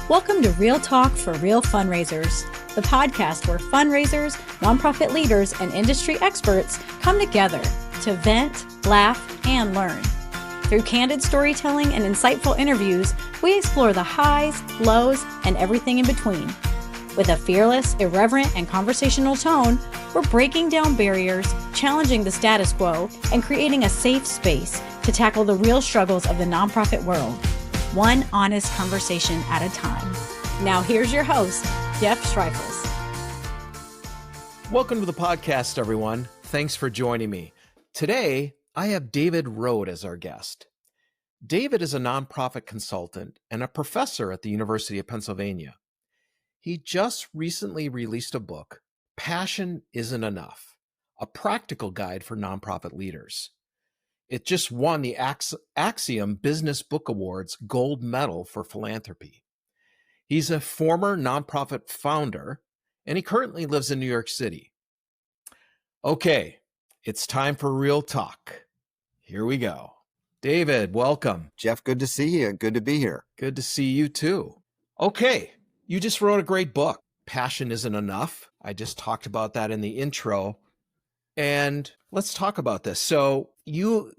Welcome to Real Talk for Real Fundraisers, the podcast where fundraisers, nonprofit leaders, and industry experts come together to vent, laugh, and learn. Through candid storytelling and insightful interviews, we explore the highs, lows, and everything in between. With a fearless, irreverent, and conversational tone, we're breaking down barriers, challenging the status quo, and creating a safe space to tackle the real struggles of the nonprofit world, one honest conversation at a time. Now here's your host, Jeff Schreifels. Welcome to the podcast, everyone. Thanks for joining me. Today, I have David Rhode as our guest. David is a nonprofit consultant and a professor at the University of Pennsylvania. He just recently released a book, Passion Isn't Enough, a practical guide for nonprofit leaders. It just won the Axiom Business Book Awards Gold Medal for Philanthropy. He's a former nonprofit founder, and he currently lives in New York City. Okay, it's time for Real Talk. Here we go. David, welcome. Jeff, good to see you. Good to be here. Good to see you too. Okay, you just wrote a great book, Passion Isn't Enough. I just talked about that in the intro. And let's talk about this. So you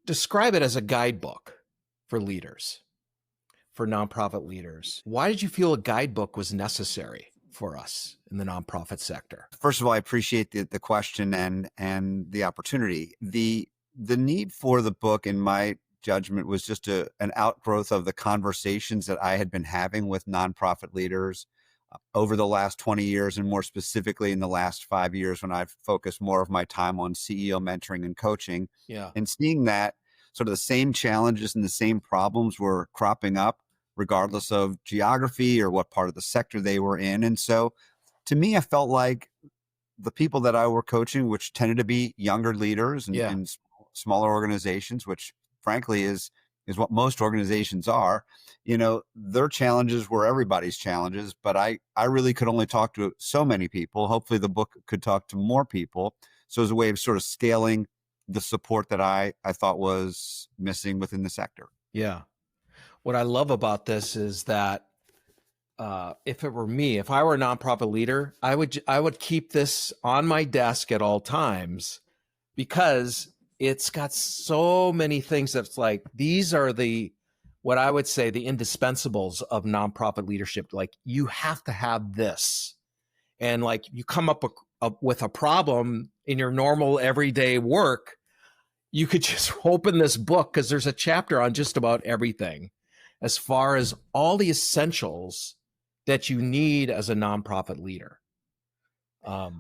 describe it as a guidebook for leaders, for nonprofit leaders. Why did you feel a guidebook was necessary for us in the nonprofit sector? First of all, I appreciate the question and the opportunity. The need for the book, in my judgment, was just an outgrowth of the conversations that I had been having with nonprofit leaders over the last 20 years, and more specifically in the last 5 years when I've focused more of my time on CEO mentoring and coaching. Yeah. And seeing that sort of the same challenges and the same problems were cropping up regardless of geography or what part of the sector they were in. And so to me, I felt like the people that I were coaching, which tended to be younger leaders and smaller organizations, which frankly is what most organizations are, their challenges were everybody's challenges, but I really could only talk to so many people. Hopefully the book could talk to more people. So as a way of sort of scaling the support that I thought was missing within the sector. Yeah. What I love about this is that if it were me, if I were a nonprofit leader, I would keep this on my desk at all times, because it's got so many things that's like, these are what I would say the indispensables of nonprofit leadership. Like, you have to have this. And like, you come up with a problem in your normal everyday work, you could just open this book, because there's a chapter on just about everything as far as all the essentials that you need as a nonprofit leader.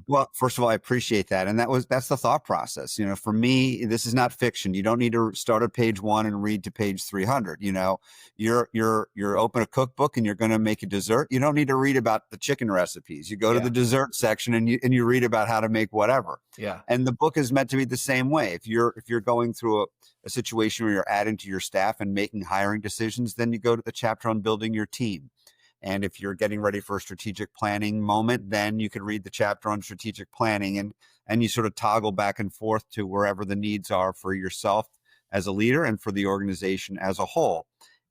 Well, first of all, I appreciate that. And that's the thought process. For me, this is not fiction. You don't need to start at page 1 and read to page 300. You're open a cookbook and you're going to make a dessert. You don't need to read about the chicken recipes. You go to the dessert section and you read about how to make whatever. Yeah. And the book is meant to be the same way. If you're going through a situation where you're adding to your staff and making hiring decisions, then you go to the chapter on building your team. And if you're getting ready for a strategic planning moment, then you could read the chapter on strategic planning, and you sort of toggle back and forth to wherever the needs are for yourself as a leader and for the organization as a whole.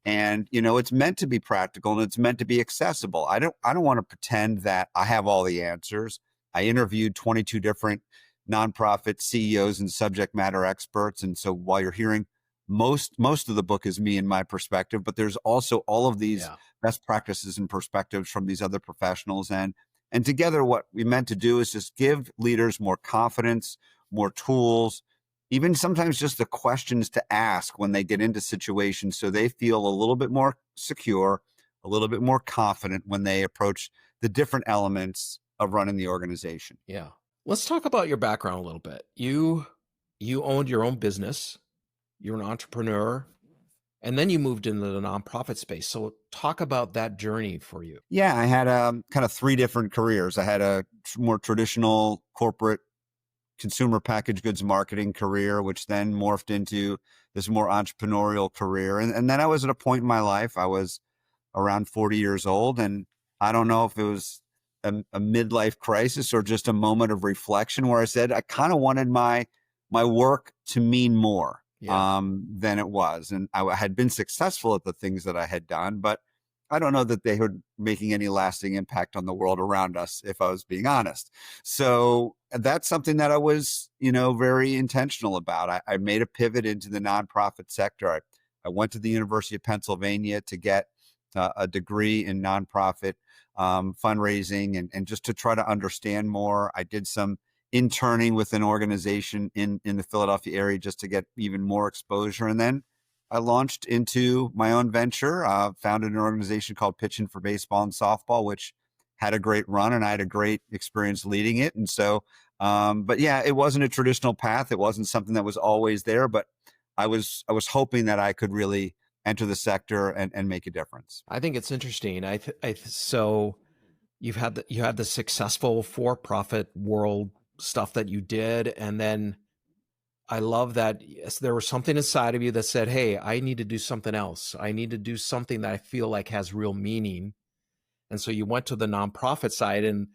And, it's meant to be practical and it's meant to be accessible. I don't want to pretend that I have all the answers. I interviewed 22 different nonprofit CEOs and subject matter experts. And so while you're hearing most of the book is me and my perspective, but there's also all of these best practices and perspectives from these other professionals. And together, what we meant to do is just give leaders more confidence, more tools, even sometimes just the questions to ask when they get into situations, so they feel a little bit more secure, a little bit more confident when they approach the different elements of running the organization. Yeah. Let's talk about your background a little bit. You owned your own business. You're an entrepreneur, and then you moved into the nonprofit space. So talk about that journey for you. Yeah, I had kind of 3 different careers. I had a more traditional corporate consumer packaged goods marketing career, which then morphed into this more entrepreneurial career. And then I was at a point in my life, I was around 40 years old, and I don't know if it was a midlife crisis or just a moment of reflection where I said, I kind of wanted my work to mean more. Than it was. And I had been successful at the things that I had done, but I don't know that they were making any lasting impact on the world around us, if I was being honest. So that's something that I was, very intentional about. I made a pivot into the nonprofit sector. I went to the University of Pennsylvania to get a degree in nonprofit fundraising and just to try to understand more. I did some interning with an organization in the Philadelphia area just to get even more exposure. And then I launched into my own venture, founded an organization called Pitching for Baseball and Softball, which had a great run and I had a great experience leading it. And so, but yeah, it wasn't a traditional path. It wasn't something that was always there, but I was hoping that I could really enter the sector and make a difference. I think it's interesting. So you had the successful for-profit world stuff that you did, and then I love that there was something inside of you that said, hey, I need to do something else. I need to do something that I feel like has real meaning. And so you went to the nonprofit side, and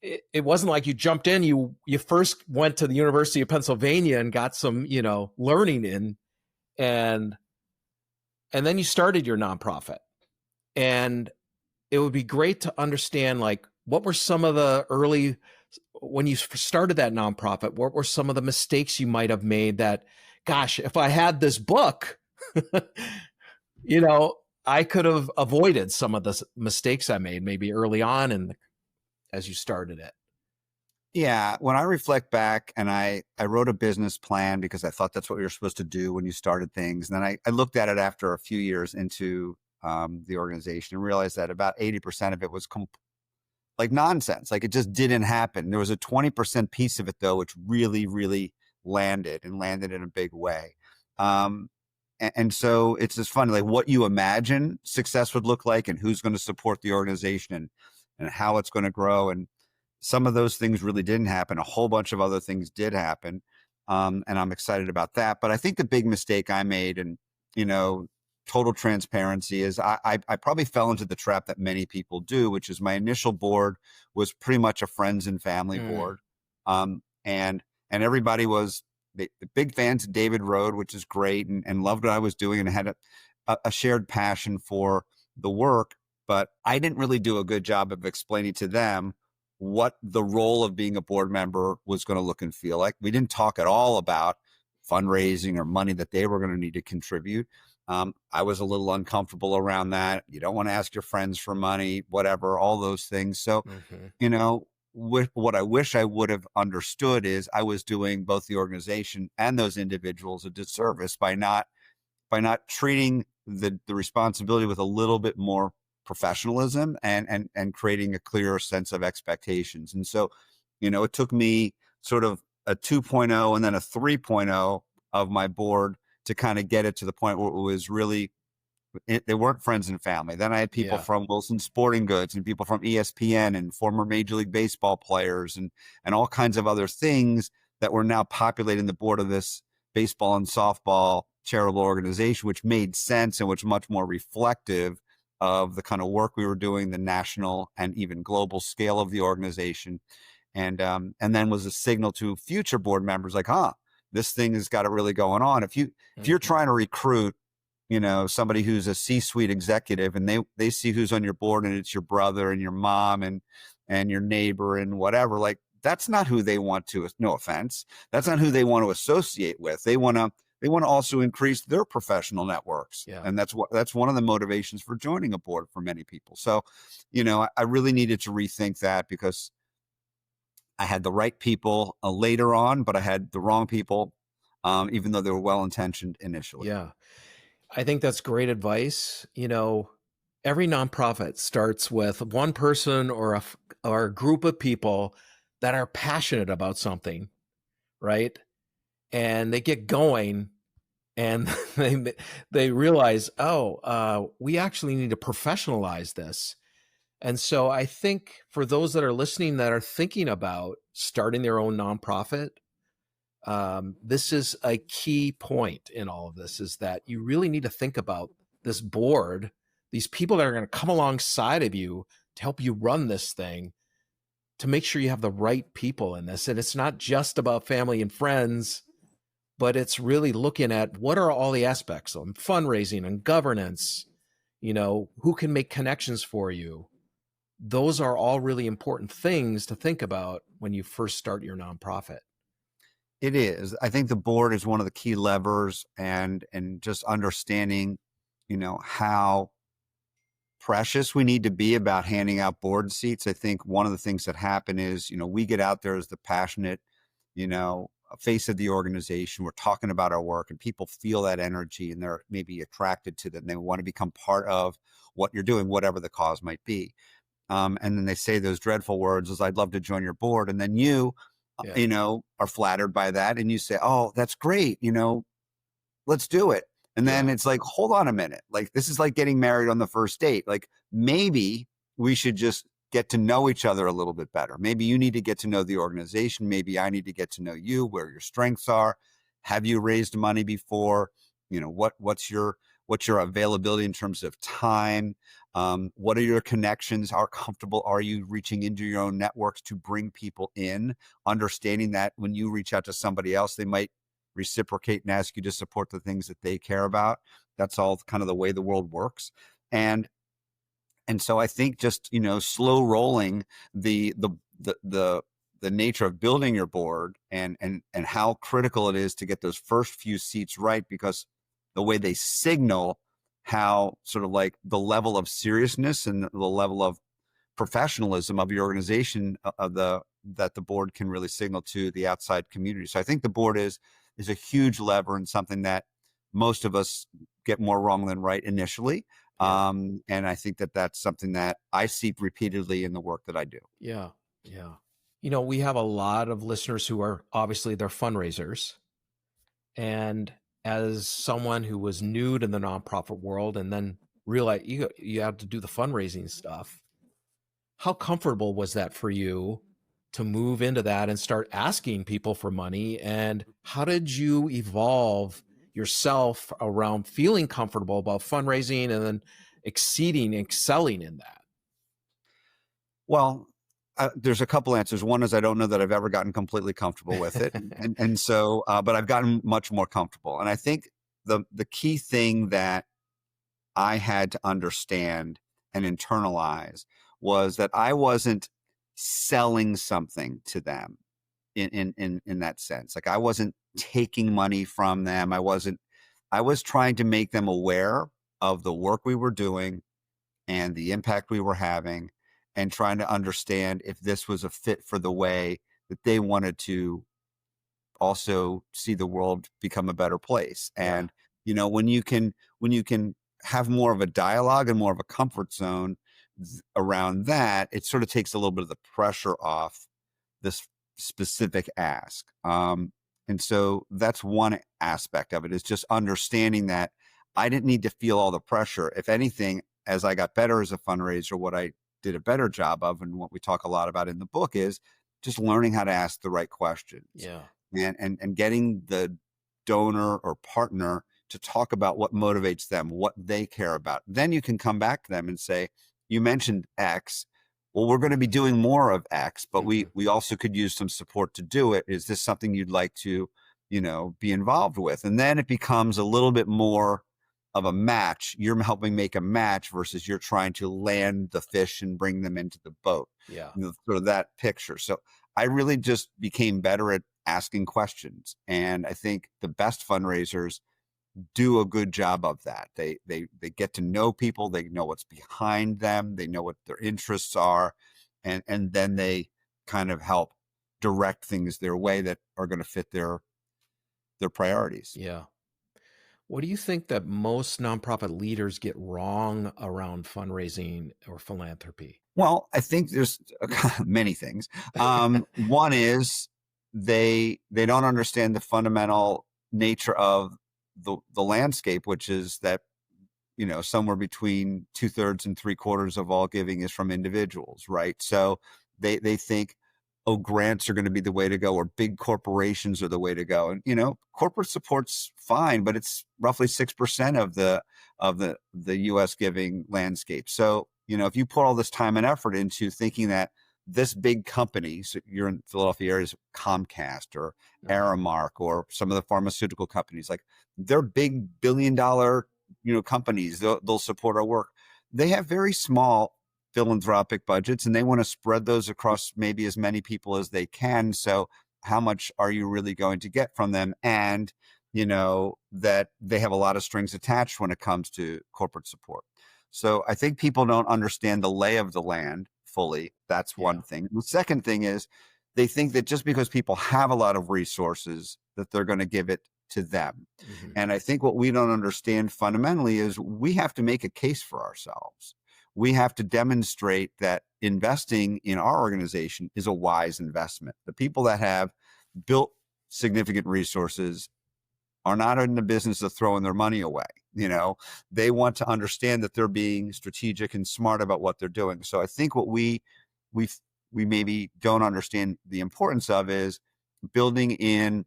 it wasn't like you jumped in. You first went to the University of Pennsylvania and got some, learning in, and then you started your nonprofit. And it would be great to understand, like, what were some of the early, when you started that nonprofit, what were some of the mistakes you might have made that, gosh, if I had this book, I could have avoided some of the mistakes I made maybe early on and as you started it. Yeah. When I reflect back, and I wrote a business plan because I thought that's what we were supposed to do when you started things. And then I looked at it after a few years into the organization and realized that about 80% of it was like nonsense. Like, it just didn't happen. There was a 20% piece of it though, which really, really landed in a big way. And so it's just funny, like what you imagine success would look like and who's going to support the organization and how it's going to grow. And some of those things really didn't happen. A whole bunch of other things did happen. And I'm excited about that. But I think the big mistake I made, and, total transparency, is I probably fell into the trap that many people do, which is my initial board was pretty much a friends and family board. And everybody was the big fans of David Rhode, which is great, and loved what I was doing and had a shared passion for the work. But I didn't really do a good job of explaining to them what the role of being a board member was going to look and feel like. We didn't talk at all about fundraising or money that they were going to need to contribute. I was a little uncomfortable around that. You don't want to ask your friends for money, whatever, all those things. So, what I wish I would have understood is I was doing both the organization and those individuals a disservice by not treating the responsibility with a little bit more professionalism and creating a clearer sense of expectations. And so, it took me sort of a 2.0 and then a 3.0 of my board to kind of get it to the point where it was really, they weren't friends and family. Then I had people from Wilson Sporting Goods and people from ESPN and former Major League Baseball players and all kinds of other things that were now populating the board of this baseball and softball charitable organization, which made sense and which much more reflective of the kind of work we were doing, the national and even global scale of the organization. And then was a signal to future board members like, this thing has got it really going on. If you're trying to recruit, somebody who's a C-suite executive and they see who's on your board and it's your brother and your mom and your neighbor and whatever, like that's not who they want to, no offense. That's not who they want to associate with. They want to also increase their professional networks. Yeah. And that's one of the motivations for joining a board for many people. So, I really needed to rethink that because I had the right people later on, but I had the wrong people, even though they were well-intentioned initially. Yeah. I think that's great advice. Every nonprofit starts with one person or a group of people that are passionate about something, right? And they get going and they realize, we actually need to professionalize this. And so I think for those that are listening that are thinking about starting their own nonprofit, this is a key point in all of this, is that you really need to think about this board, these people that are going to come alongside of you to help you run this thing, to make sure you have the right people in this. And it's not just about family and friends, but it's really looking at what are all the aspects of fundraising and governance, who can make connections for you. Those are all really important things to think about when you first start your nonprofit. It is. I think the board is one of the key levers, and just understanding, how precious we need to be about handing out board seats. I think one of the things that happen is, we get out there as the passionate, face of the organization. We're talking about our work, and people feel that energy, and they're maybe attracted to them. They want to become part of what you're doing, whatever the cause might be. And then they say those dreadful words as, "I'd love to join your board." And then you, are flattered by that. And you say, "Oh, that's great. Let's do it." And then it's like, hold on a minute. Like, this is like getting married on the first date. Like, maybe we should just get to know each other a little bit better. Maybe you need to get to know the organization. Maybe I need to get to know you, where your strengths are. Have you raised money before? What's your availability in terms of time? What are your connections? How comfortable are you reaching into your own networks to bring people in? Understanding that when you reach out to somebody else, they might reciprocate and ask you to support the things that they care about. That's all kind of the way the world works. And so I think just, slow rolling the nature of building your board and how critical it is to get those first few seats right, because the way they signal how sort of like the level of seriousness and the level of professionalism of your organization that the board can really signal to the outside community. So I think the board is a huge lever, and something that most of us get more wrong than right initially. And I think that that's something that I see repeatedly in the work that I do. Yeah. Yeah. We have a lot of listeners who are obviously they're fundraisers. And as someone who was new to the nonprofit world and then realized you have to do the fundraising stuff, how comfortable was that for you to move into that and start asking people for money? And how did you evolve yourself around feeling comfortable about fundraising and then excelling in that? Well, there's a couple answers. One is I don't know that I've ever gotten completely comfortable with it. and so, but I've gotten much more comfortable. And I think the key thing that I had to understand and internalize was that I wasn't selling something to them in that sense. Like, I wasn't taking money from them. I was trying to make them aware of the work we were doing and the impact we were having, and trying to understand if this was a fit for the way that they wanted to also see the world become a better place. And, when you can have more of a dialogue and more of a comfort zone around that, it sort of takes a little bit of the pressure off this specific ask. And so that's one aspect of it, is just understanding that I didn't need to feel all the pressure. If anything, as I got better as a fundraiser, what I did a better job of, and what we talk a lot about in the book, is just learning how to ask the right questions. Yeah. And getting the donor or partner to talk about what motivates them, what they care about. Then you can come back to them and say, you mentioned X. Well, we're going to be doing more of X, but we also could use some support to do it. Is this something you'd like to, be involved with? And then it becomes a little bit more of a match. You're helping make a match versus you're trying to land the fish and bring them into the boat. Yeah. Sort of that picture. So I really just became better at asking questions. And I think the best fundraisers do a good job of that. They get to know people. They know what's behind them. They know what their interests are. And then they kind of help direct things their way that are going to fit their priorities. Yeah. What do you think that most nonprofit leaders get wrong around fundraising or philanthropy? Well, I think there's many things. One is they don't understand the fundamental nature of the landscape, which is that, somewhere between 2/3 and 3/4 of all giving is from individuals, right? So they think, oh, grants are going to be the way to go, or big corporations are the way to go. And, corporate support's fine, but it's roughly 6% of the US giving landscape. So, if you put all this time and effort into thinking that this big company, so you're in Philadelphia areas, Comcast or Aramark or some of the pharmaceutical companies, like, they're big $1 billion companies, they'll support our work. They have very small philanthropic budgets, and they want to spread those across maybe as many people as they can. So how much are you really going to get from them? And, that they have a lot of strings attached when it comes to corporate support. So I think people don't understand the lay of the land fully. That's one thing. The second thing is they think that just because people have a lot of resources, that they're going to give it to them. Mm-hmm. And I think what we don't understand fundamentally is we have to make a case for ourselves. We have to demonstrate that investing in our organization is a wise investment. The people that have built significant resources are not in the business of throwing their money away. They want to understand that they're being strategic and smart about what they're doing. So I think what we maybe don't understand the importance of is building in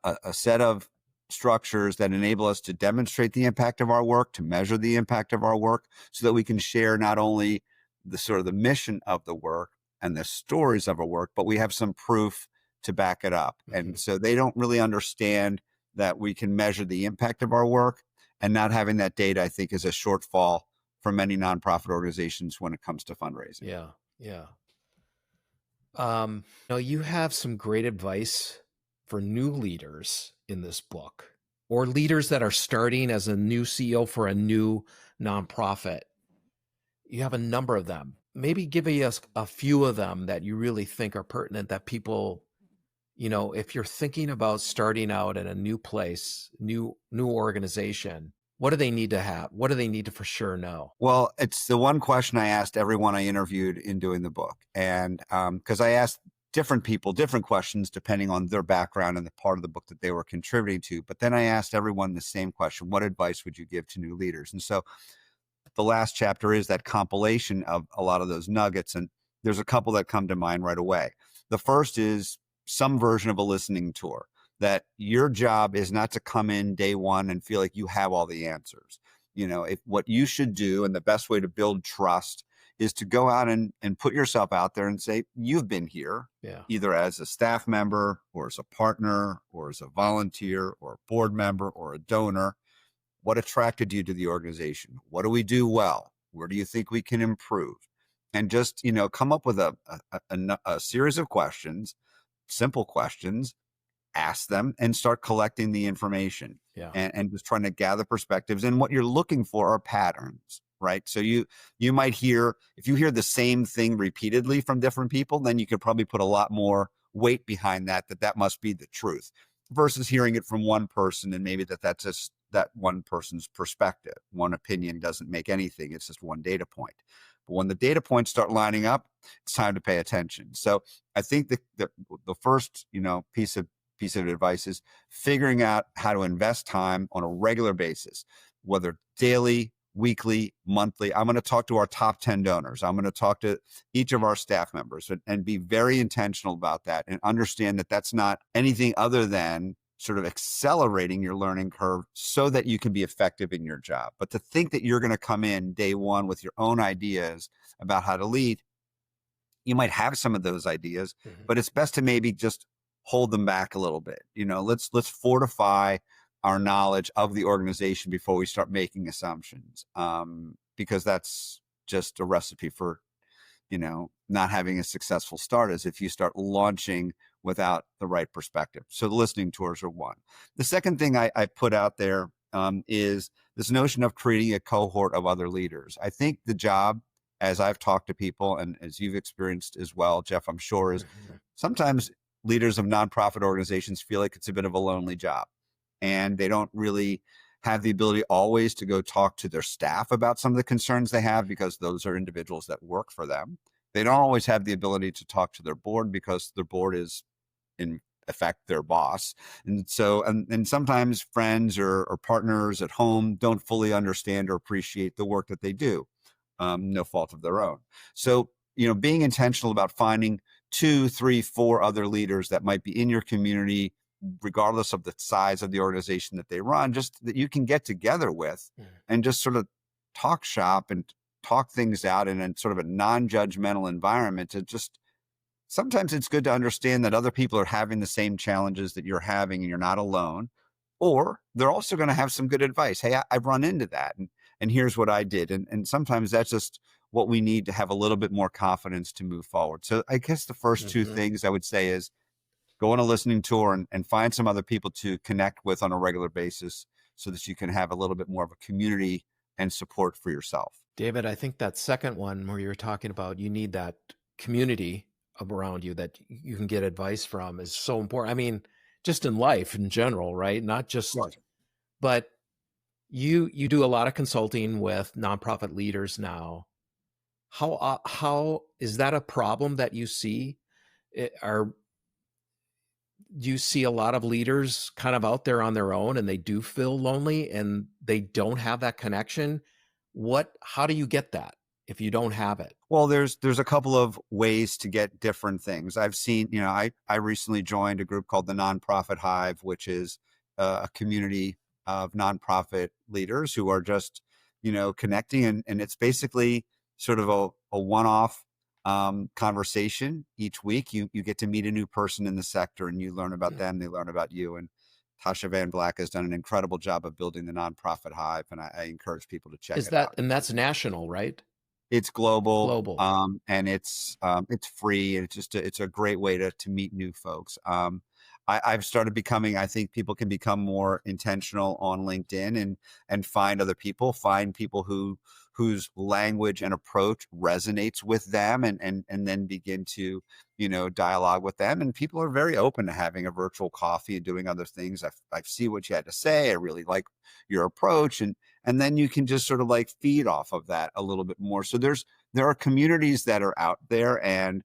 a set of structures that enable us to demonstrate the impact of our work, to measure the impact of our work, so that we can share not only the sort of the mission of the work and the stories of our work, but we have some proof to back it up. Mm-hmm. And so they don't really understand that we can measure the impact of our work, and not having that data, I think, is a shortfall for many nonprofit organizations when it comes to fundraising. Yeah. You have some great advice for new leaders in this book, or leaders that are starting as a new CEO for a new nonprofit. You have a number of them. Maybe give us a few of them that you really think are pertinent, that people, if you're thinking about starting out at a new place, new organization, what do they need to have? What do they need to for sure know? Well, it's the one question I asked everyone I interviewed in doing the book. And because I asked different people different questions depending on their background and the part of the book that they were contributing to. But then I asked everyone the same question: what advice would you give to new leaders? And so the last chapter is that compilation of a lot of those nuggets. And there's a couple that come to mind right away. The first is some version of a listening tour, that your job is not to come in day one and feel like you have all the answers. If what you should do, and the best way to build trust, is to go out and put yourself out there and say, you've been here, either as a staff member or as a partner or as a volunteer or a board member or a donor. What attracted you to the organization? What do we do well? Where do you think we can improve? And just, come up with a series of questions, simple questions, ask them, and start collecting the information and just trying to gather perspectives. And what you're looking for are patterns, right? So you might hear, if you hear the same thing repeatedly from different people, then you could probably put a lot more weight behind that must be the truth, versus hearing it from one person and maybe that's just that one person's perspective. One opinion doesn't make anything. It's just one data point. But when the data points start lining up, it's time to pay attention. So I think the first, piece of advice is figuring out how to invest time on a regular basis, whether daily, weekly, monthly. I'm going to talk to our top 10 donors. I'm going to talk to each of our staff members and be very intentional about that, and understand that that's not anything other than sort of accelerating your learning curve so that you can be effective in your job. But to think that you're going to come in day one with your own ideas about how to lead, you might have some of those ideas, but it's best to maybe just hold them back a little bit. Let's fortify our knowledge of the organization before we start making assumptions, because that's just a recipe for, not having a successful start, is if you start launching without the right perspective. So the listening tours are one. The second thing I put out there is this notion of creating a cohort of other leaders. I think the job, as I've talked to people and as you've experienced as well, Jeff, I'm sure, is sometimes leaders of nonprofit organizations feel like it's a bit of a lonely job, and they don't really have the ability always to go talk to their staff about some of the concerns they have, because those are individuals that work for them. They don't always have the ability to talk to their board, because their board is in effect their boss. And so, and sometimes friends or partners at home don't fully understand or appreciate the work that they do, no fault of their own. So, being intentional about finding 2, 3, 4 other leaders that might be in your community, regardless of the size of the organization that they run, just that you can get together with and just sort of talk shop and talk things out in a sort of a non-judgmental environment. To just, sometimes it's good to understand that other people are having the same challenges that you're having, and you're not alone. Or they're also going to have some good advice. Hey, I've run into that, and here's what I did. And sometimes that's just what we need to have a little bit more confidence to move forward. So I guess the first two things I would say is go on a listening tour and find some other people to connect with on a regular basis so that you can have a little bit more of a community and support for yourself. David, I think that second one where you're talking about you need that community around you that you can get advice from is so important. I mean, just in life in general, right? Not just, but you do a lot of consulting with nonprofit leaders now. How is that a problem that you see? Do you see a lot of leaders kind of out there on their own and they do feel lonely and they don't have that connection? How do you get that if you don't have it? Well, there's a couple of ways to get different things. I've seen, I recently joined a group called the Nonprofit Hive, which is a community of nonprofit leaders who are just, connecting. And it's basically sort of a one-off conversation each week. You get to meet a new person in the sector and you learn about them, they learn about you. And Tasha Van Black has done an incredible job of building the Nonprofit Hive, and I encourage people to check it out. And that's national, right? It's global. And it's free, and it's a great way to meet new folks. I've started becoming, I think people can become more intentional on LinkedIn and find other people, find people whose language and approach resonates with them, and then begin to, dialogue with them. And people are very open to having a virtual coffee and doing other things. I see what you had to say. I really like your approach. And then you can just sort of like feed off of that a little bit more. So there are communities that are out there, and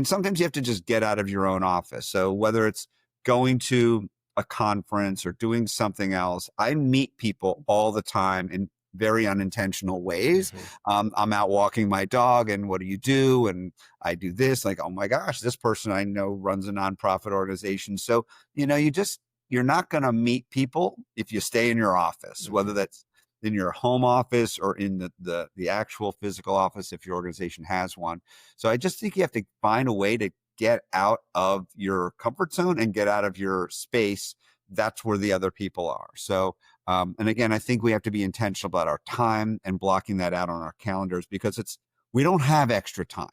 sometimes you have to just get out of your own office. So whether it's going to a conference or doing something else, I meet people all the time in very unintentional ways. I'm out walking my dog, and what do you do? And I do this, like, oh my gosh, this person I know runs a nonprofit organization. So, you're not going to meet people if you stay in your office, whether that's in your home office or in the actual physical office, if your organization has one. So I just think you have to find a way to get out of your comfort zone and get out of your space. That's where the other people are. So, and again, I think we have to be intentional about our time and blocking that out on our calendars, because we don't have extra time.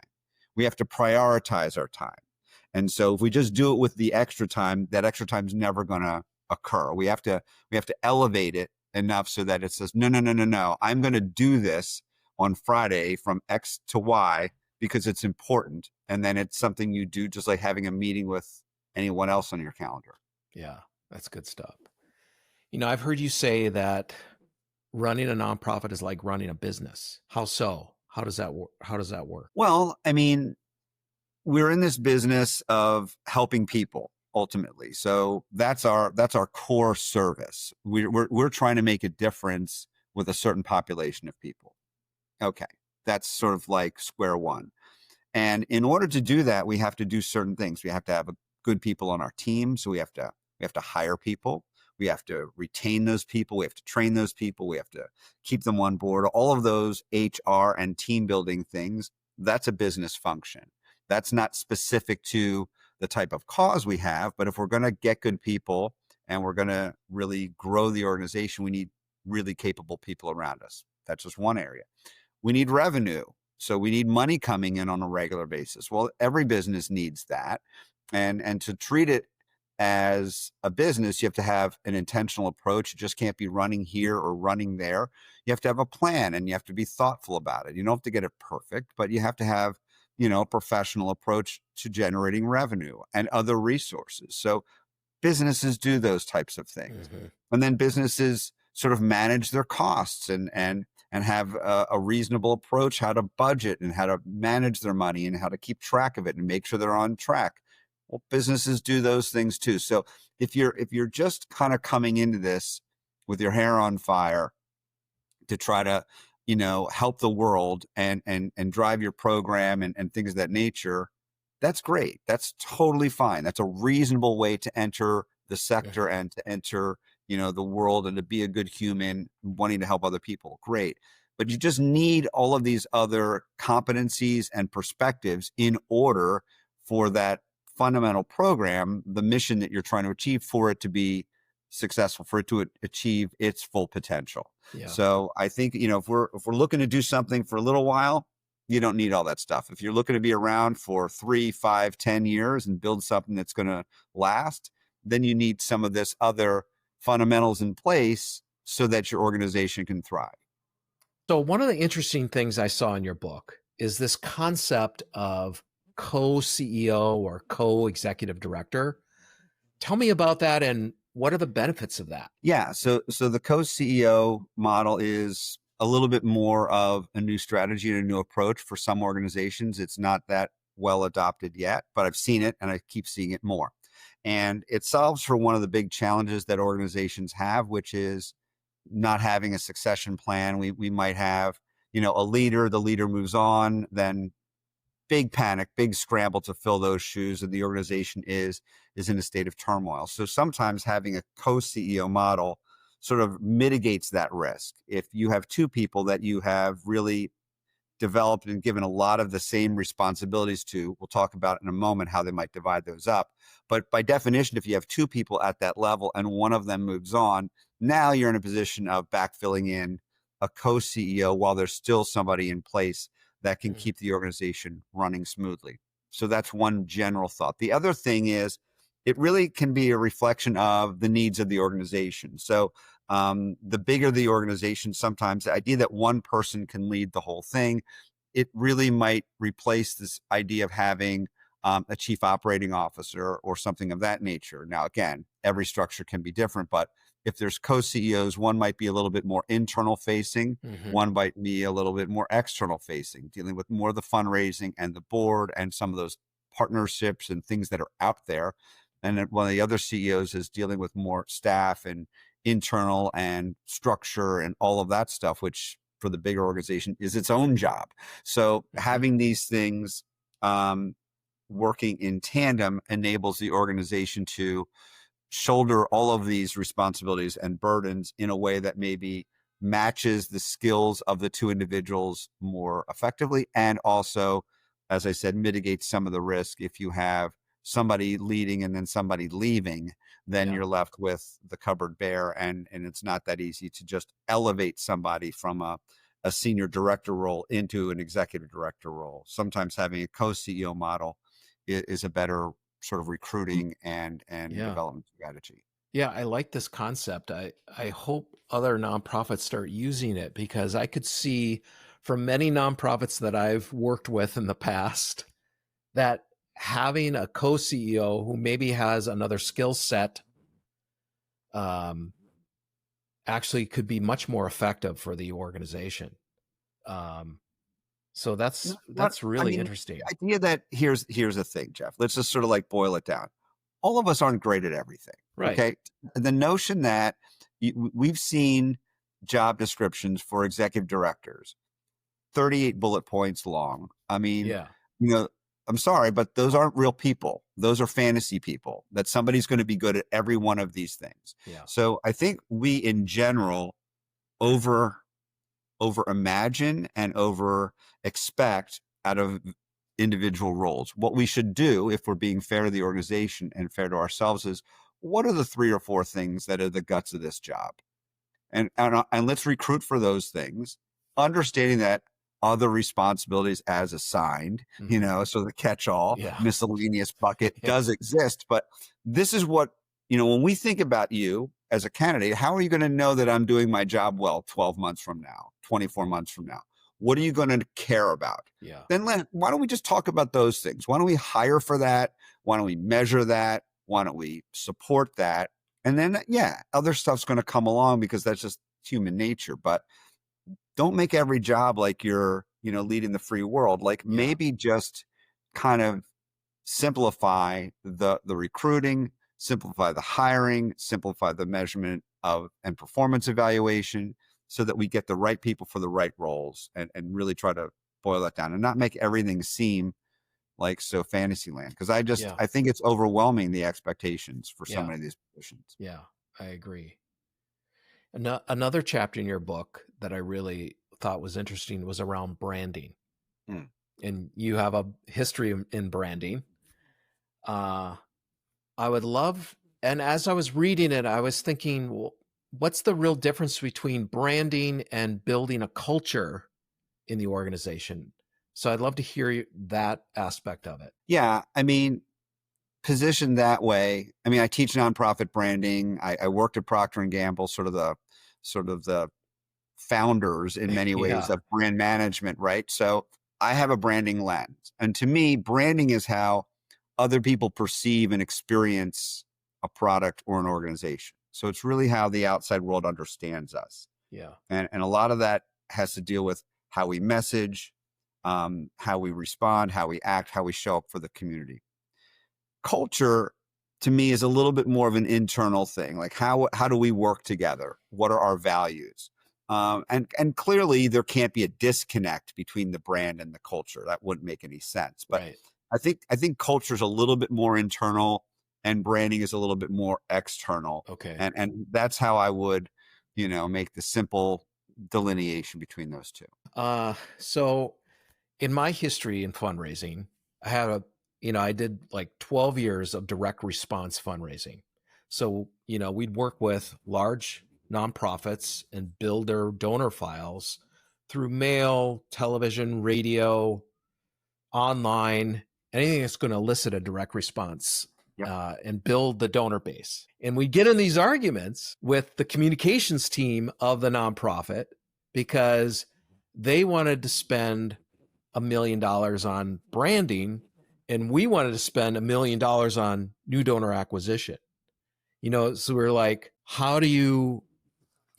We have to prioritize our time. And so if we just do it with the extra time, that extra time is never going to occur. We have to elevate it enough so that it says, no, I'm going to do this on Friday from X to Y because it's important. And then it's something you do, just like having a meeting with anyone else on your calendar. Yeah, that's good stuff. I've heard you say that running a nonprofit is like running a business. How so? How does that work? Well, I mean, we're in this business of helping people ultimately. So that's our core service. We're trying to make a difference with a certain population of people. Okay. That's sort of like square one. And in order to do that, we have to do certain things. We have to have good people on our team. So we have to hire people. We have to retain those people. We have to train those people. We have to keep them on board. All of those HR and team building things, that's a business function. That's not specific to the type of cause we have. But if we're going to get good people and we're going to really grow the organization, we need really capable people around us. That's just one area. We need revenue. So we need money coming in on a regular basis. Well, every business needs that. And to treat it as a business, you have to have an intentional approach. You just can't be running here or running there. You have to have a plan, and you have to be thoughtful about it. You don't have to get it perfect, but you have to have, a professional approach to generating revenue and other resources. So businesses do those types of things. And then businesses sort of manage their costs and have a reasonable approach, how to budget and how to manage their money and how to keep track of it and make sure they're on track. Well, businesses do those things too. So if you're just kind of coming into this with your hair on fire to try to, help the world and drive your program and things of that nature, that's great. That's totally fine. That's a reasonable way to enter the sector and to enter, the world, and to be a good human wanting to help other people. Great. But you just need all of these other competencies and perspectives in order for that fundamental program, the mission that you're trying to achieve, for it to be successful, for it to achieve its full potential. Yeah. So I think, if we're looking to do something for a little while, you don't need all that stuff. If you're looking to be around for 3, 5, 10 years and build something that's going to last, then you need some of this other fundamentals in place so that your organization can thrive. So one of the interesting things I saw in your book is this concept of co-CEO or co-executive director. Tell me about that, and what are the benefits of that? Yeah. So the co-CEO model is a little bit more of a new strategy and a new approach for some organizations. It's not that well adopted yet, but I've seen it and I keep seeing it more. And it solves for one of the big challenges that organizations have, which is not having a succession plan. We might have, a leader, the leader moves on, then big panic, big scramble to fill those shoes, and the organization is in a state of turmoil. So sometimes having a co-CEO model sort of mitigates that risk. If you have two people that you have really developed and given a lot of the same responsibilities to, we'll talk about in a moment how they might divide those up. But by definition, if you have two people at that level and one of them moves on, now you're in a position of backfilling in a co-CEO while there's still somebody in place that can keep the organization running smoothly. So that's one general thought. The other thing is, it really can be a reflection of the needs of the organization. So the bigger the organization, sometimes the idea that one person can lead the whole thing, it really might replace this idea of having a chief operating officer or something of that nature. Now, again, every structure can be different, but if there's co-CEOs, one might be a little bit more internal facing, one might be a little bit more external facing, dealing with more of the fundraising and the board and some of those partnerships and things that are out there. And then one of the other CEOs is dealing with more staff and internal and structure and all of that stuff, which for the bigger organization is its own job. So having these things working in tandem enables the organization to shoulder all of these responsibilities and burdens in a way that maybe matches the skills of the two individuals more effectively, and also, as I said, mitigates some of the risk. If you have somebody leading and then somebody leaving, then you're left with the cupboard bare, and it's not that easy to just elevate somebody from a senior director role into an executive director role. Sometimes having a co-CEO model is a better sort of recruiting and development strategy. Yeah, I like this concept. I hope other nonprofits start using it, because I could see from many nonprofits that I've worked with in the past that having a co-CEO who maybe has another skill set actually could be much more effective for the organization. So that's really interesting. The idea that here's the thing, Jeff. Let's just sort of like boil it down. All of us aren't great at everything. Right. Okay. The notion that we've seen job descriptions for executive directors, 38 bullet points long. I mean, I'm sorry, but those aren't real people. Those are fantasy people, that somebody's going to be good at every one of these things. Yeah. So I think we in general over imagine and over expect out of individual roles. What we should do, if we're being fair to the organization and fair to ourselves, is what are the 3 or 4 things that are the guts of this job? And let's recruit for those things, understanding that other responsibilities as assigned, so the catch-all miscellaneous bucket does exist. But this is what, when we think about you as a candidate, how are you going to know that I'm doing my job well 12 months from now, 24 months from now? What are you going to care about? Yeah. Then why don't we just talk about those things? Why don't we hire for that? Why don't we measure that? Why don't we support that? And then, other stuff's going to come along, because that's just human nature. But don't make every job like you're, leading the free world. Like maybe just kind of simplify the recruiting, simplify the hiring, simplify the measurement of and performance evaluation, so that we get the right people for the right roles, and really try to boil that down and not make everything seem like so fantasy land. Because I think it's overwhelming, the expectations for so many of these positions. Yeah, I agree. Another chapter in your book that I really thought was interesting was around branding. And you have a history in branding. I would love And as I was reading it, I was thinking, well, what's the real difference between branding and building a culture in the organization? So I'd love to hear that aspect of it. Yeah. I mean, positioned that way. I mean, I teach nonprofit branding. I worked at Procter and Gamble, sort of the founders in many ways Yeah. of brand management, right? So I have a branding lens. And to me, branding is how other people perceive and experience a product or an organization. So it's really how the outside world understands us. Yeah. And a lot of that has to deal with how we message, how we respond, how we act, how we show up for the community. Culture to me is a little bit more of an internal thing. Like how do we work together? What are our values? And clearly there can't be a disconnect between the brand and the culture. That wouldn't make any sense. But Right. I think culture is a little bit more internal and branding is a little bit more external. Okay. And that's how I would, make the simple delineation between those two. So in my history in fundraising, I did like 12 years of direct response fundraising. So, we'd work with large nonprofits and build their donor files through mail, television, radio, online, anything that's going to elicit a direct response. Yep. And build the donor base. And we get in these arguments with the communications team of the nonprofit because they wanted to spend $1 million on branding and we wanted to spend $1 million on new donor acquisition. So we're like, how do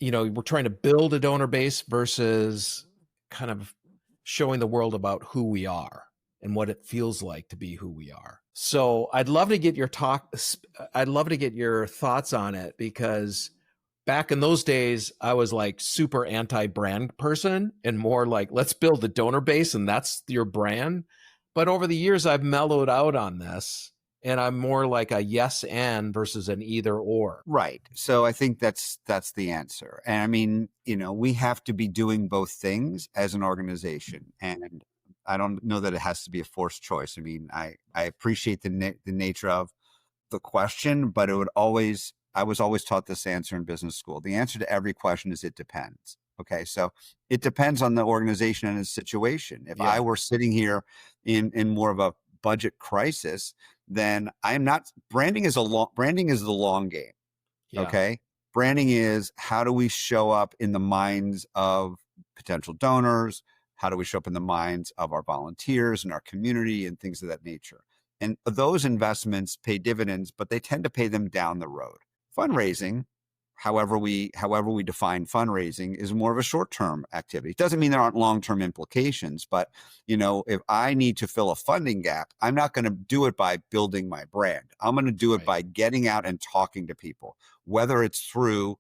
we're trying to build a donor base versus kind of showing the world about who we are and what it feels like to be who we are. So I'd love to get your thoughts on it, because back in those days, I was like super anti-brand person and more like, let's build the donor base and that's your brand. But over the years, I've mellowed out on this and I'm more like a yes and versus an either or. Right. So I think that's the answer. And I mean, we have to be doing both things as an organization. And I don't know that it has to be a forced choice. I mean, I appreciate the nature of the question, but I was always taught this answer in business school. The answer to every question is it depends. Okay. So it depends on the organization and its situation. If I were sitting here in more of a budget crisis, then I'm not. Branding is the long game. Yeah. Okay. Branding is how do we show up in the minds of potential donors? How do we show up in the minds of our volunteers and our community and things of that nature? And those investments pay dividends, but they tend to pay them down the road. Fundraising, however we define fundraising, is more of a short-term activity. It doesn't mean there aren't long-term implications, but if I need to fill a funding gap, I'm not going to do it by building my brand. I'm going to do it by getting out and talking to people, whether it's through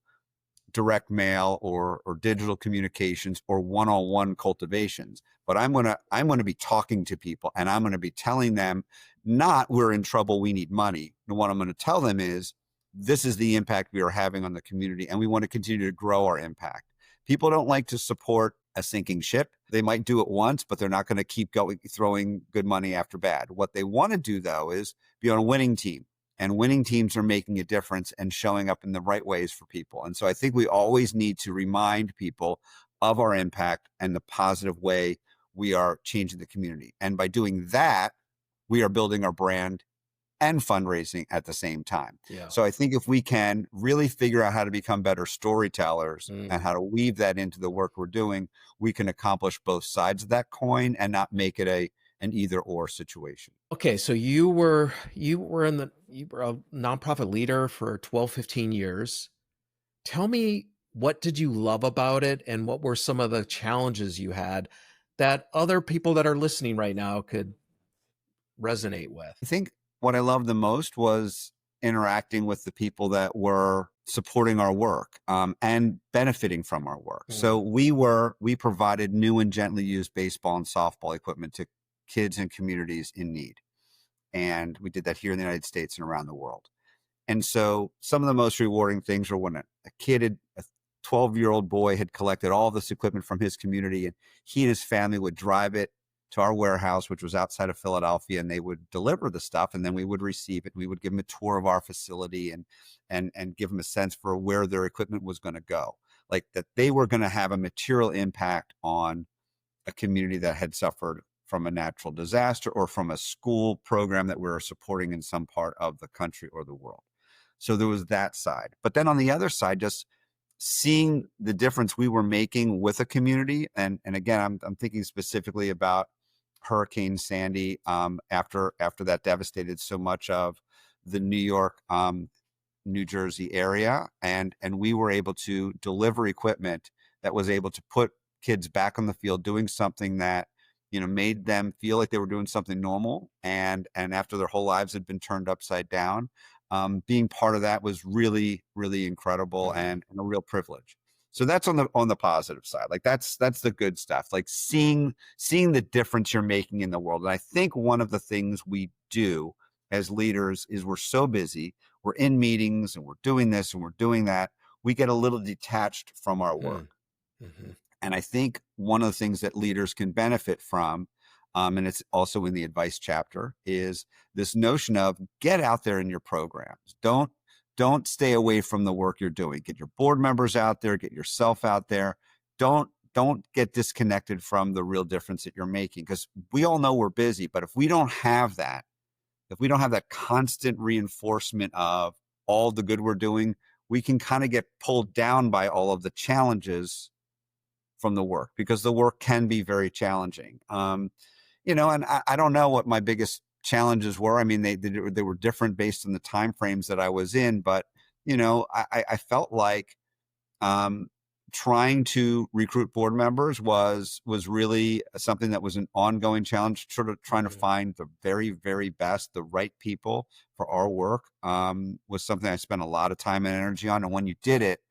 direct mail or digital communications or one-on-one cultivations. But I'm going to be talking to people and I'm going to be telling them not we're in trouble, we need money. And what I'm going to tell them is this is the impact we are having on the community and we want to continue to grow our impact. People don't like to support a sinking ship. They might do it once, but they're not going to keep going, throwing good money after bad. What they want to do though is be on a winning team. And winning teams are making a difference and showing up in the right ways for people. And so I think we always need to remind people of our impact and the positive way we are changing the community. And by doing that, we are building our brand and fundraising at the same time. Yeah. So I think if we can really figure out how to become better storytellers and how to weave that into the work we're doing, we can accomplish both sides of that coin and not make it an either or situation. Okay. So you were a nonprofit leader for 12, 15 years. Tell me, what did you love about it? And what were some of the challenges you had that other people that are listening right now could resonate with? I think what I loved the most was interacting with the people that were supporting our work and benefiting from our work. So we provided new and gently used baseball and softball equipment to kids and communities in need. And we did that here in the United States and around the world. And so some of the most rewarding things were when a 12-year-old boy had collected all this equipment from his community and he and his family would drive it our warehouse, which was outside of Philadelphia, and they would deliver the stuff, and then we would receive it. We would give them a tour of our facility and give them a sense for where their equipment was going to go, like that they were going to have a material impact on a community that had suffered from a natural disaster or from a school program that we were supporting in some part of the country or the world. So there was that side. But then on the other side, just seeing the difference we were making with a community. And again, I'm thinking specifically about Hurricane Sandy, after that devastated so much of the New York, New Jersey area. And we were able to deliver equipment that was able to put kids back on the field doing something that, made them feel like they were doing something normal. And after their whole lives had been turned upside down, being part of that was really, really incredible and a real privilege. So that's on the positive side. Like that's the good stuff, like seeing the difference you're making in the world. And I think one of the things we do as leaders is we're so busy, we're in meetings and we're doing this and we're doing that. We get a little detached from our work. Mm-hmm. And I think one of the things that leaders can benefit from, and it's also in the advice chapter, is this notion of get out there in your programs. Don't stay away from the work you're doing. Get your board members out there, get yourself out there. Don't get disconnected from the real difference that you're making, because we all know we're busy, but if we don't have that constant reinforcement of all the good we're doing, we can kind of get pulled down by all of the challenges from the work, because the work can be very challenging. And I don't know what my biggest challenges were. I mean, they were different based on the time frames that I was in, but I felt like trying to recruit board members was really something that was an ongoing challenge. Sort of trying to find the very, very best, the right people for our work was something I spent a lot of time and energy on. And when you did it,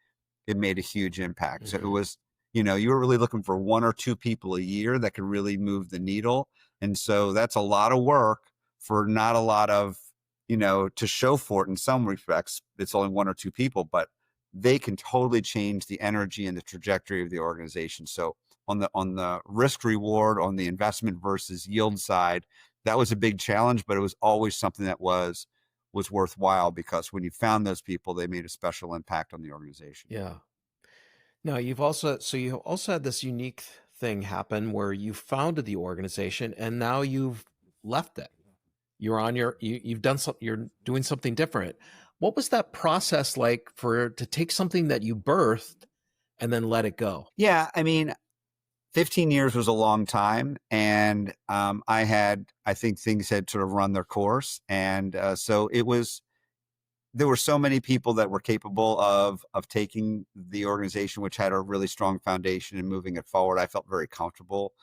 it made a huge impact. So it was, you were really looking for one or two people a year that could really move the needle. And so that's a lot of work for not a lot of, to show for it. In some respects, it's only one or two people, but they can totally change the energy and the trajectory of the organization. So on the risk reward, on the investment versus yield side, that was a big challenge, but it was always something that was worthwhile, because when you found those people, they made a special impact on the organization. Yeah. Now, you also had this unique thing happen where you founded the organization and now you've left it. You've done something, you're doing something different. What was that process like to take something that you birthed and then let it go? Yeah, I mean, 15 years was a long time, and I think things had sort of run their course, and so there were so many people that were capable of taking the organization, which had a really strong foundation, and moving it forward. I felt very comfortable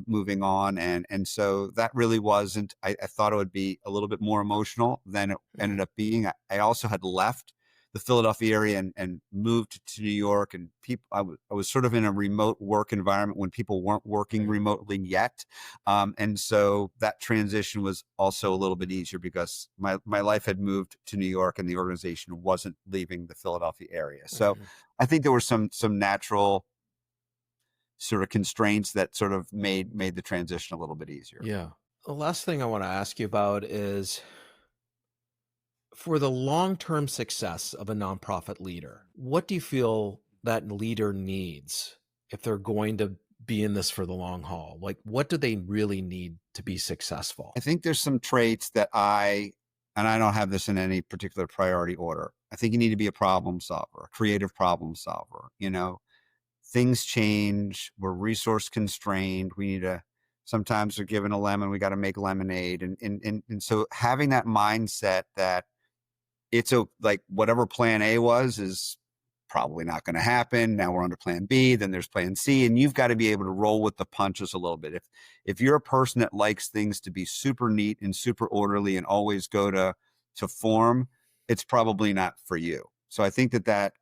moving on. And so that really wasn't, I thought it would be a little bit more emotional than it ended up being. I also had left the Philadelphia area and moved to New York, and I was sort of in a remote work environment when people weren't working remotely yet. And so that transition was also a little bit easier, because my life had moved to New York and the organization wasn't leaving the Philadelphia area. So I think there were some natural sort of constraints that sort of made the transition a little bit easier. Yeah. The last thing I want to ask you about is, for the long-term success of a nonprofit leader, what do you feel that leader needs if they're going to be in this for the long haul? Like, what do they really need to be successful? I think there's some traits that and I don't have this in any particular priority order. I think you need to be a problem solver, a creative problem solver. Things change. We're resource constrained. We need to, sometimes we're given a lemon, we got to make lemonade. And so having that mindset that it's like whatever plan A was is probably not going to happen. Now we're under plan B, then there's plan C, and you've got to be able to roll with the punches a little bit. If you're a person that likes things to be super neat and super orderly and always go to form, it's probably not for you. So I think that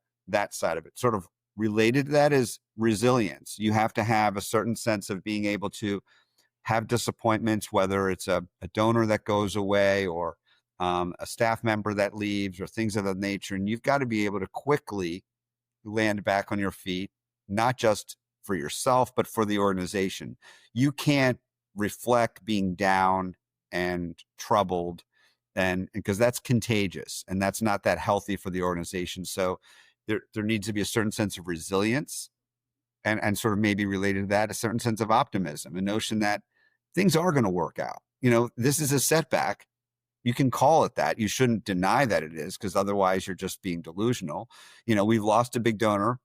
side of it, sort of related to that, is resilience. You have to have a certain sense of being able to have disappointments, whether it's a donor that goes away or a staff member that leaves or things of that nature. And you've got to be able to quickly land back on your feet, not just for yourself, but for the organization. You can't reflect being down and troubled, and because that's contagious and that's not that healthy for the organization. So there needs to be a certain sense of resilience, and sort of maybe related to that, a certain sense of optimism, a notion that things are going to work out. This is a setback. You can call it that. You shouldn't deny that it is, because otherwise you're just being delusional. We've lost a big donor.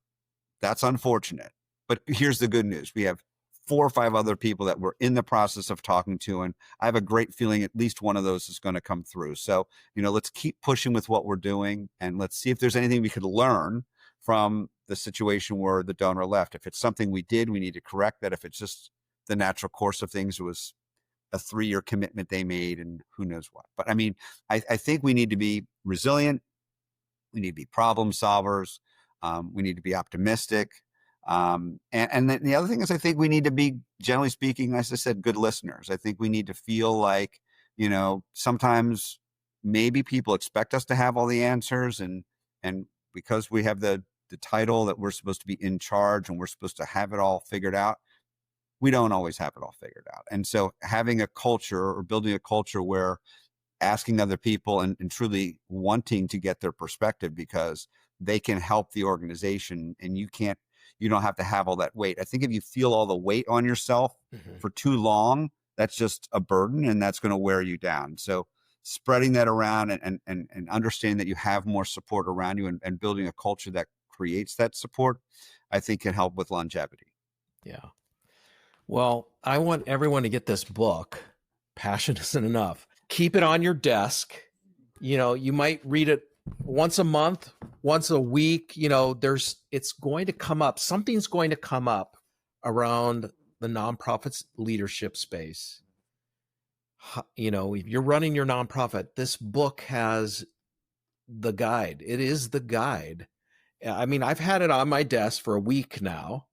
That's unfortunate. But here's the good news. We have 4 or 5 other people that we're in the process of talking to, and I have a great feeling at least one of those is going to come through. So, let's keep pushing with what we're doing, and let's see if there's anything we could learn from the situation where the donor left. If it's something we did, we need to correct that. If it's just the natural course of things, it was a 3-year commitment they made and who knows what. But I mean, I think we need to be resilient. We need to be problem solvers. We need to be optimistic. And then the other thing is, I think we need to be, generally speaking, as I said, good listeners. I think we need to feel like, sometimes maybe people expect us to have all the answers, and because we have the title that we're supposed to be in charge and we're supposed to have it all figured out, we don't always have it all figured out. And so having a culture, or building a culture where asking other people and truly wanting to get their perspective, because they can help the organization, and you don't have to have all that weight. I think if you feel all the weight on yourself for too long, that's just a burden, and that's going to wear you down. So spreading that around and understanding that you have more support around you, and building a culture that creates that support, I think can help with longevity. Yeah. Well, I want everyone to get this book. Passion Isn't Enough. Keep it on your desk. You might read it once a month, once a week. It's going to come up. Something's going to come up around the nonprofit's leadership space. If you're running your nonprofit, this book has the guide. It is the guide. I mean, I've had it on my desk for a week now,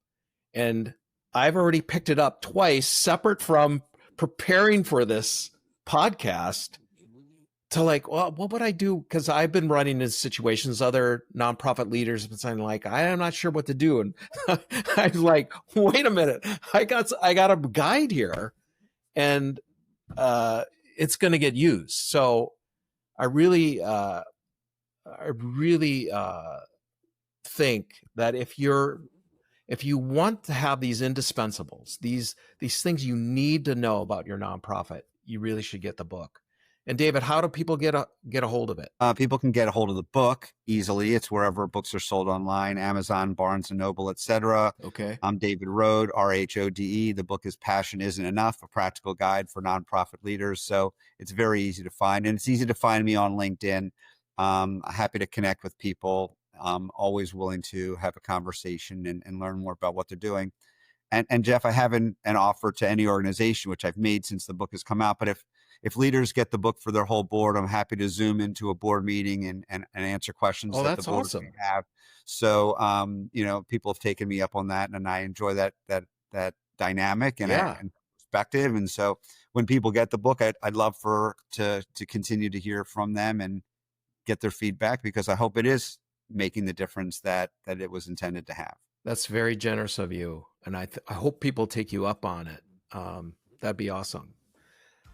and I've already picked it up twice, separate from preparing for this podcast, to like, well, what would I do? Because I've been running in situations, other nonprofit leaders have been saying, like, I'm not sure what to do. And I was like, wait a minute, I got a guide here, and it's going to get used. So I really think that if you want to have these indispensables, these things you need to know about your nonprofit, you really should get the book. And David, how do people get a hold of it? People can get a hold of the book easily. It's wherever books are sold online, Amazon, Barnes & Noble, etc. Okay. I'm David Rhode, Rhode. The book is Passion Isn't Enough, a practical guide for nonprofit leaders. So it's very easy to find, and it's easy to find me on LinkedIn. Happy to connect with people. I'm always willing to have a conversation and learn more about what they're doing. And Jeff, I have an offer to any organization, which I've made since the book has come out. But if leaders get the book for their whole board, I'm happy to Zoom into a board meeting and answer questions that the board may have. So, people have taken me up on that, and I enjoy that dynamic and perspective. And so when people get the book, I'd love to continue to hear from them and get their feedback, because I hope it is making the difference that it was intended to have. That's very generous of you. And I hope people take you up on it. That'd be awesome.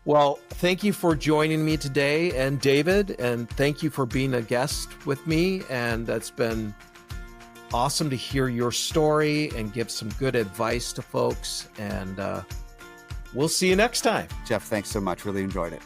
Well, thank you for joining me today, and David, and thank you for being a guest with me. And that's been awesome to hear your story and give some good advice to folks. And we'll see you next time. Jeff, thanks so much. Really enjoyed it.